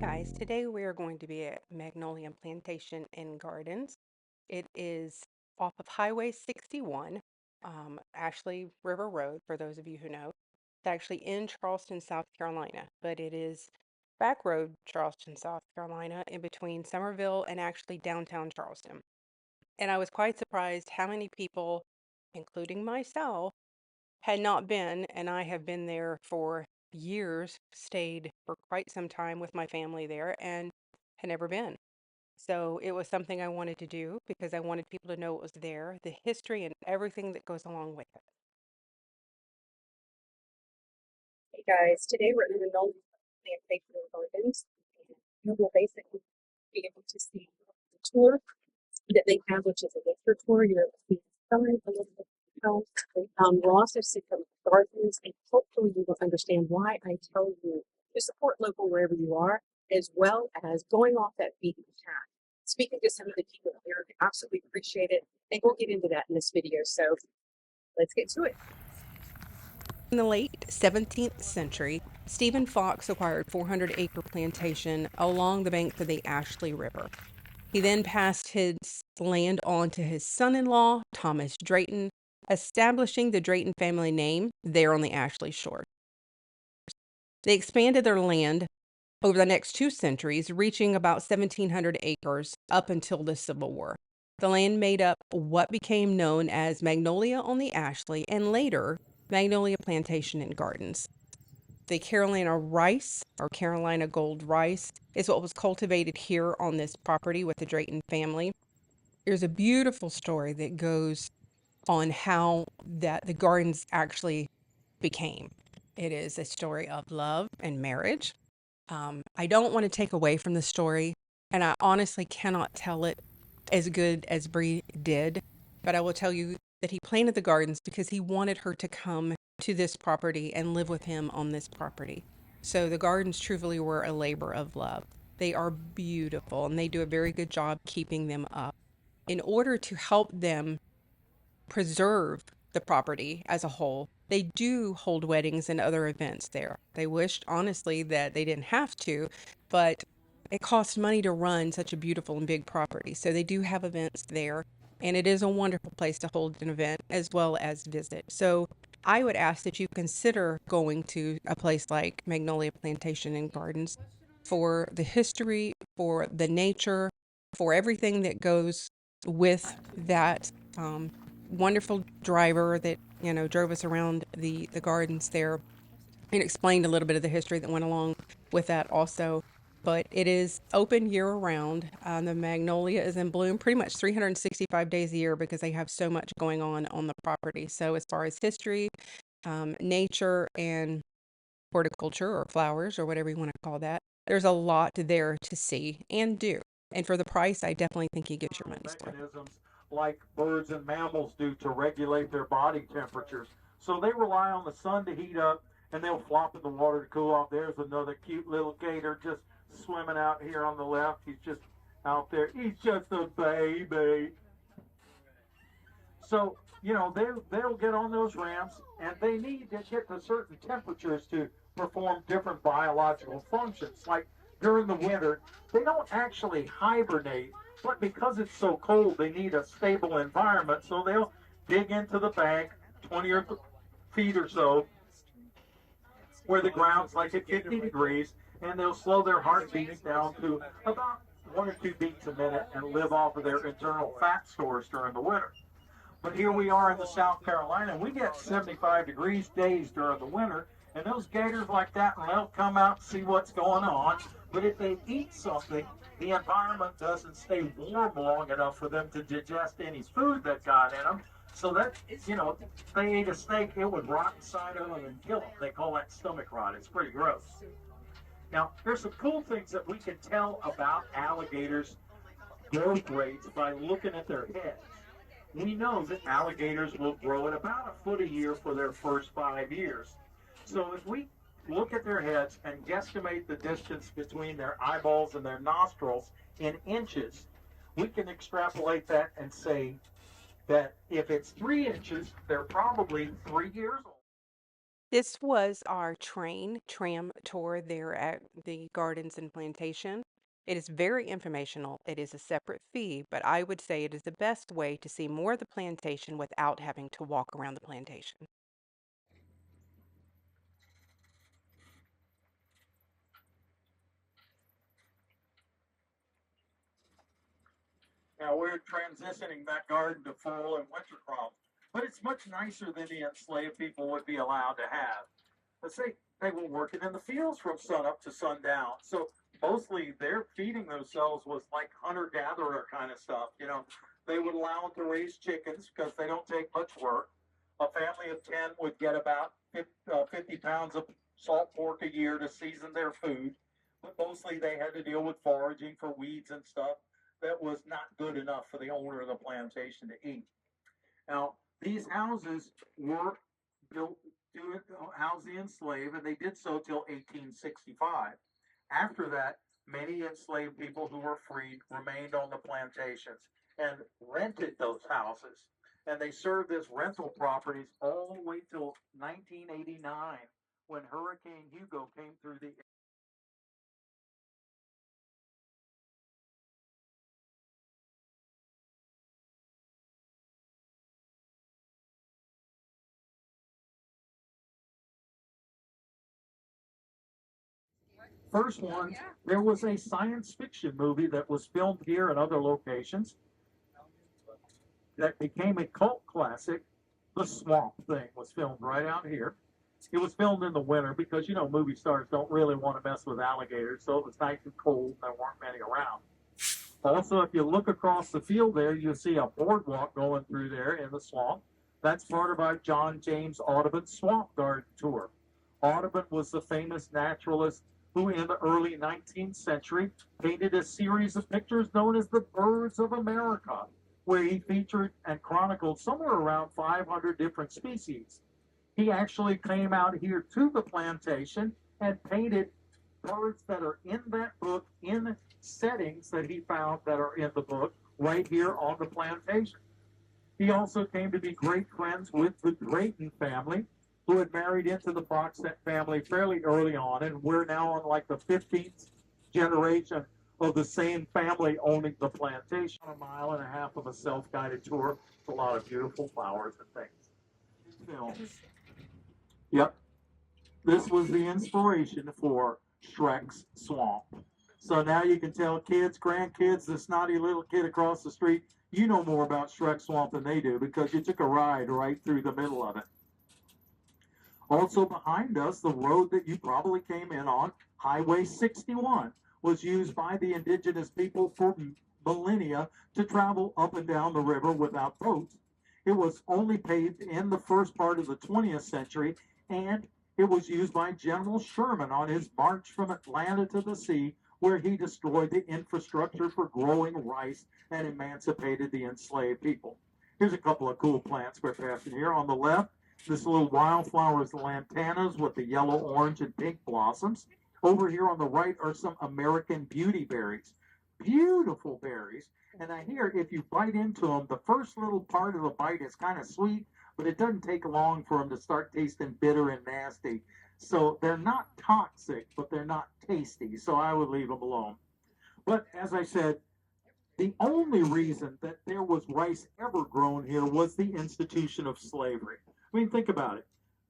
Guys, today we are going to be at Magnolia Plantation and Gardens. It is off of Highway 61, Ashley River Road, for those of you who know. It's actually in Charleston, South Carolina, but it is back road Charleston, South Carolina, in between Summerville and actually downtown Charleston. And I was quite surprised how many people, including myself, had not been, and I have been there for years, stayed for quite some time with my family there, and had never been. So it was something I wanted to do because I wanted people to know it was there, the history and everything that goes along with it. Hey guys, today we're in the Magnolia Plantation Gardens, and you will basically be able to see the tour that they have, which is a nature tour. You're able to see the sun, a little bit of the house. We'll also see some gardens, and hopefully you will understand why I tell you to support local wherever you are, as well as going off that beaten path. Speaking to some of the people here, I absolutely appreciate it, and we'll get into that in this video. So let's get to it. In the late 17th century, Stephen Fox acquired 400-acre plantation along the banks of the Ashley River. He then passed his land on to his son-in-law, Thomas Drayton, establishing the Drayton family name there on the Ashley shore. They expanded their land over the next 2 centuries, reaching about 1,700 acres up until the Civil War. The land made up what became known as Magnolia on the Ashley and later Magnolia Plantation and Gardens. The Carolina rice, or Carolina gold rice, is what was cultivated here on this property with the Drayton family. There's a beautiful story that goes on how that the gardens actually became. It is a story of love and marriage. I don't want to take away from the story, and I honestly cannot tell it as good as Bree did, but I will tell you that he planted the gardens because he wanted her to come to this property and live with him on this property. So the gardens truly were a labor of love. They are beautiful, and they do a very good job keeping them up. In order to help them preserve the property as a whole, they do hold weddings and other events there. They wished, honestly, that they didn't have to, but it costs money to run such a beautiful and big property. So they do have events there, and it is a wonderful place to hold an event as well as visit. So I would ask that you consider going to a place like Magnolia Plantation and Gardens for the history, for the nature, for everything that goes with that wonderful driver that drove us around the gardens there and explained a little bit of the history that went along with that also. But it is open year round. The magnolia is in bloom pretty much 365 days a year because they have so much going on the property. So as far as history, nature, and horticulture or flowers or whatever you want to call that, there's a lot there to see and do. And for the price, I definitely think you get your money's worth. Mechanisms like birds and mammals do to regulate their body temperatures. So they rely on the sun to heat up, and they'll flop in the water to cool off. There's another cute little gator just swimming out here on the left. He's just out there. He's just a baby. So, they'll get on those ramps, and they need to get to certain temperatures to perform different biological functions. Like during the winter, they don't actually hibernate, but because it's so cold, they need a stable environment. So they'll dig into the bank 20 or feet or so where the ground's like at 50 degrees, and they'll slow their heartbeats down to about 1 or 2 beats a minute and live off of their internal fat stores during the winter. But here we are in the South Carolina, and we get 75 degrees days during the winter, and those gators like that, and they'll come out and see what's going on. But if they eat something, the environment doesn't stay warm long enough for them to digest any food that got in them. So that, if they ate a steak, it would rot inside of them and kill them. They call that stomach rot. It's pretty gross. Now, there's some cool things that we can tell about alligators' growth rates by looking at their heads. We know that alligators will grow at about a foot a year for their first 5 years. So if we look at their heads and guesstimate the distance between their eyeballs and their nostrils in inches, we can extrapolate that and say that if it's 3 inches, they're probably 3 years old. This was our tram tour there at the Gardens and Plantation. It is very informational. It is a separate fee, but I would say it is the best way to see more of the plantation without having to walk around the plantation. Now we're transitioning that garden to fall and winter crops, but it's much nicer than the enslaved people would be allowed to have. Let's say they were working in the fields from sun up to sundown, so mostly their feeding themselves was like hunter-gatherer kind of stuff. They would allow them to raise chickens because they don't take much work. A family of 10 would get about 50 pounds of salt pork a year to season their food, but mostly they had to deal with foraging for weeds and stuff that was not good enough for the owner of the plantation to eat. Now, these houses were built to house the enslaved, and they did so till 1865. After that, many enslaved people who were freed remained on the plantations and rented those houses. And they served as rental properties all the way till 1989 when Hurricane Hugo came through the first one. There was a science fiction movie that was filmed here and other locations that became a cult classic. The Swamp Thing was filmed right out here. It was filmed in the winter because, movie stars don't really want to mess with alligators, so it was nice and cold and there weren't many around. Also, if you look across the field there, you'll see a boardwalk going through there in the swamp. That's part of our John James Audubon Swamp Garden Tour. Audubon was the famous naturalist who in the early 19th century painted a series of pictures known as the Birds of America, where he featured and chronicled somewhere around 500 different species. He actually came out here to the plantation and painted birds that are in that book in settings that he found that are in the book right here on the plantation. He also came to be great friends with the Drayton family, who had married into the Foxnet family fairly early on, and we're now on like the 15th generation of the same family owning the plantation. A mile and a half of a self-guided tour with a lot of beautiful flowers and things. Films. Yep. This was the inspiration for Shrek's Swamp. So now you can tell kids, grandkids, the snotty little kid across the street, you know more about Shrek's Swamp than they do because you took a ride right through the middle of it. Also behind us, the road that you probably came in on, Highway 61, was used by the indigenous people for millennia to travel up and down the river without boats. It was only paved in the first part of the 20th century, and it was used by General Sherman on his march from Atlanta to the sea, where he destroyed the infrastructure for growing rice and emancipated the enslaved people. Here's a couple of cool plants we're passing here. On the left, this little wildflower is lantanas with the yellow, orange, and pink blossoms. Over here on the right are some American beauty berries. Beautiful berries. And I hear if you bite into them, the first little part of the bite is kind of sweet, but it doesn't take long for them to start tasting bitter and nasty. So they're not toxic, but they're not tasty. So I would leave them alone. But as I said, the only reason that there was rice ever grown here was the institution of slavery. I mean, think about it.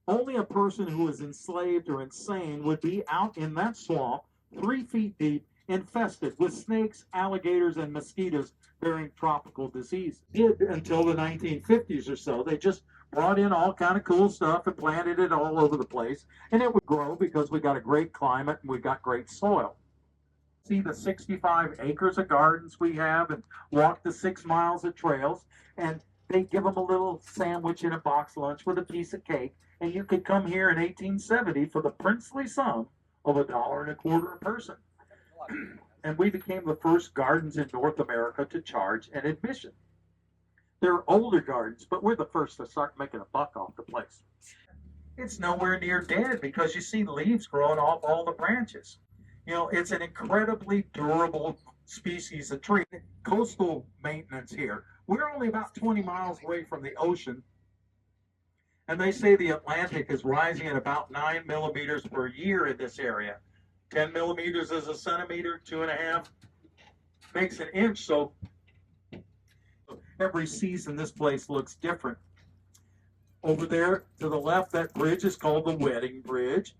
Only a person who is enslaved or insane would be out in that swamp, 3 feet deep, infested with snakes, alligators, and mosquitoes bearing tropical disease. Did until the 1950s or so. They just brought in all kind of cool stuff and planted it all over the place, and it would grow because we got a great climate and we got great soil. See the 65 acres of gardens we have and walk the 6 miles of trails, and they give them a little sandwich in a box lunch with a piece of cake, and you could come here in 1870 for the princely sum of $1.25 a person. And we became the first gardens in North America to charge an admission. There are older gardens, but we're the first to start making a buck off the place. It's nowhere near dead because you see leaves growing off all the branches. It's an incredibly durable species of tree. Coastal maintenance here. We're only about 20 miles away from the ocean, And they say the Atlantic is rising at about 9 millimeters per year in this area. 10 millimeters is a centimeter, 2.5 makes an inch. So every season, this place looks different. Over there to the left, that bridge is called the Wedding Bridge.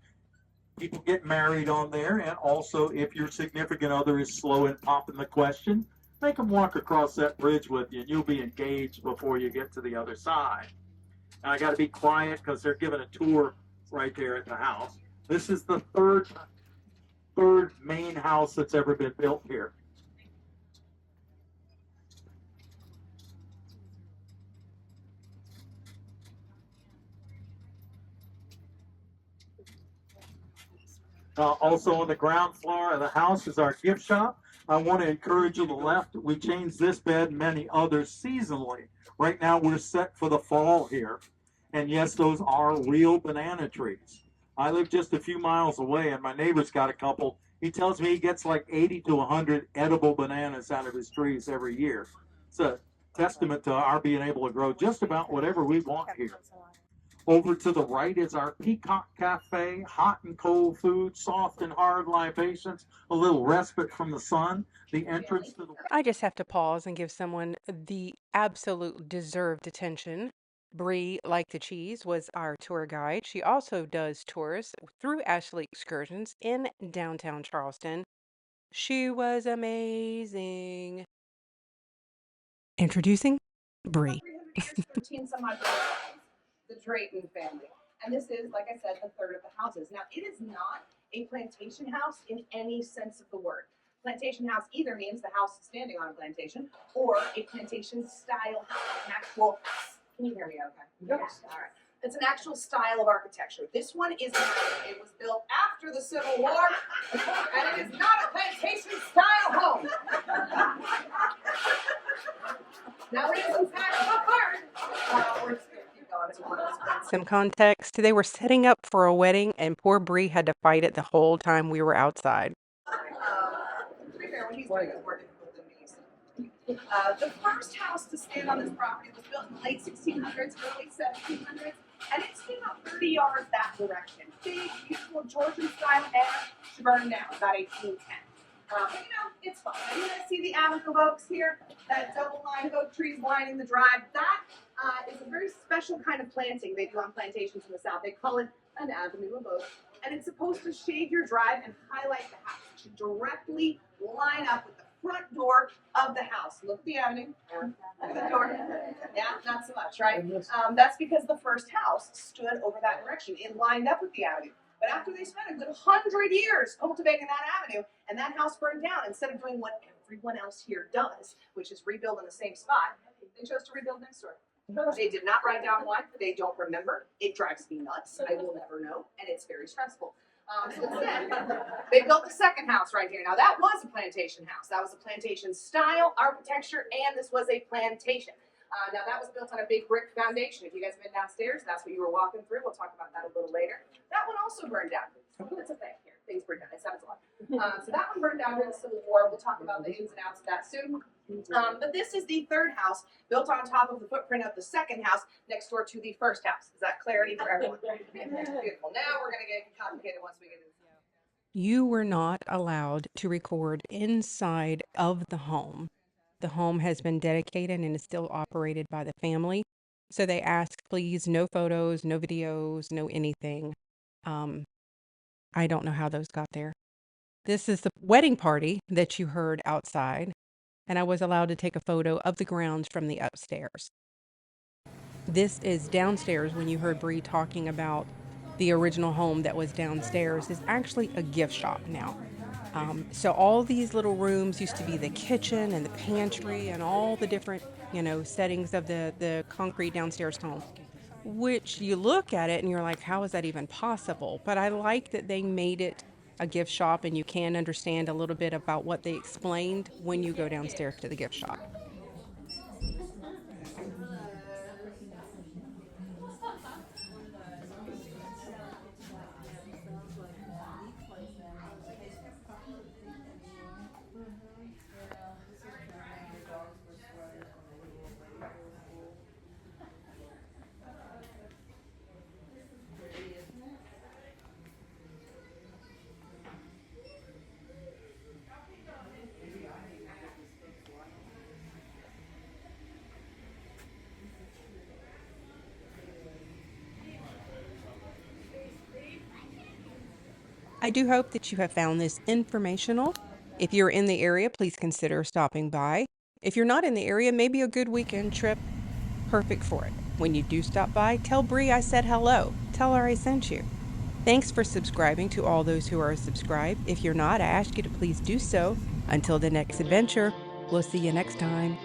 People get married on there, and also if your significant other is slow in popping the question, make them walk across that bridge with you, and you'll be engaged before you get to the other side. And I got to be quiet because they're giving a tour right there at the house. This is the third main house that's ever been built here. Also on the ground floor of the house is our gift shop. I want to encourage you to the left. We change this bed and many others seasonally. Right now we're set for the fall here. And yes, those are real banana trees. I live just a few miles away and my neighbor's got a couple. He tells me he gets like 80 to 100 edible bananas out of his trees every year. It's a testament to our being able to grow just about whatever we want here. Over to the right is our Peacock Cafe, hot and cold food, soft and hard libations, a little respite from the sun. The entrance to the... I just have to pause and give someone the absolute deserved attention. Bree, like the cheese, was our tour guide. She also does tours through Ashley Excursions in downtown Charleston. She was amazing. Introducing Bree. 13 some odd the Drayton family. And this is, like I said, the third of the houses. Now, it is not a plantation house in any sense of the word. Plantation house either means the house standing on a plantation or a plantation style house. An actual, can you hear me okay? Yes. All right. It's an actual style of architecture. This one is not. It was built after the Civil War, and it is not a plantation style home. Now, it is in fact a barn. We're Some context, they were setting up for a wedding and poor Bree had to fight it the whole time we were outside. The first house to stand on this property was built in the late 1600s, early 1700s, and it stood about 30 yards that direction. Big, beautiful Georgian style and she burned down about 1810. But it's fine. You guys see the avenue of oaks here? That double line of oak trees lining the drive. That is a very special kind of planting they do on plantations in the South. They call it an avenue of oaks. And it's supposed to shade your drive and highlight the house. It should directly line up with the front door of the house. Look at the avenue. Look at the door. Yeah, not so much, right? That's because the first house stood over that direction. It lined up with the avenue. But after they spent a good 100 years cultivating that avenue, and that house burned down, instead of doing what everyone else here does, which is rebuild in the same spot, they chose to rebuild next door. They did not write down why. They don't remember. It drives me nuts. I will never know, and it's very stressful. So instead, they built the second house right here. Now, that was a plantation house. That was a plantation style architecture, and this was a plantation. Now, that was built on a big brick foundation. If you guys have been downstairs, that's what you were walking through. We'll talk about that a little later. That one also burned down. It's a thing here. Things burn down. It sounds a lot. So that one burned down during the Civil War. We'll talk about the ins and outs of that soon. But this is the third house built on top of the footprint of the second house next door to the first house. Is that clarity for everyone? Beautiful. Now we're going to get complicated once we get into this. You were not allowed to record inside of the home. The home has been dedicated and is still operated by the family. So they ask, please, no photos, no videos, no anything. I don't know how those got there. This is the wedding party that you heard outside, and I was allowed to take a photo of the grounds from the upstairs. This is downstairs. When you heard Bree talking about the original home that was downstairs, is actually a gift shop now. So all these little rooms used to be the kitchen and the pantry and all the different, settings of the concrete downstairs home, which you look at it and you're like, how is that even possible? But I like that they made it a gift shop and you can understand a little bit about what they explained when you go downstairs to the gift shop. I do hope that you have found this informational. If you're in the area, please consider stopping by. If you're not in the area, maybe a good weekend trip, perfect for it. When you do stop by, tell Bree I said hello. Tell her I sent you. Thanks for subscribing to all those who are subscribed. If you're not, I ask you to please do so. Until the next adventure, we'll see you next time.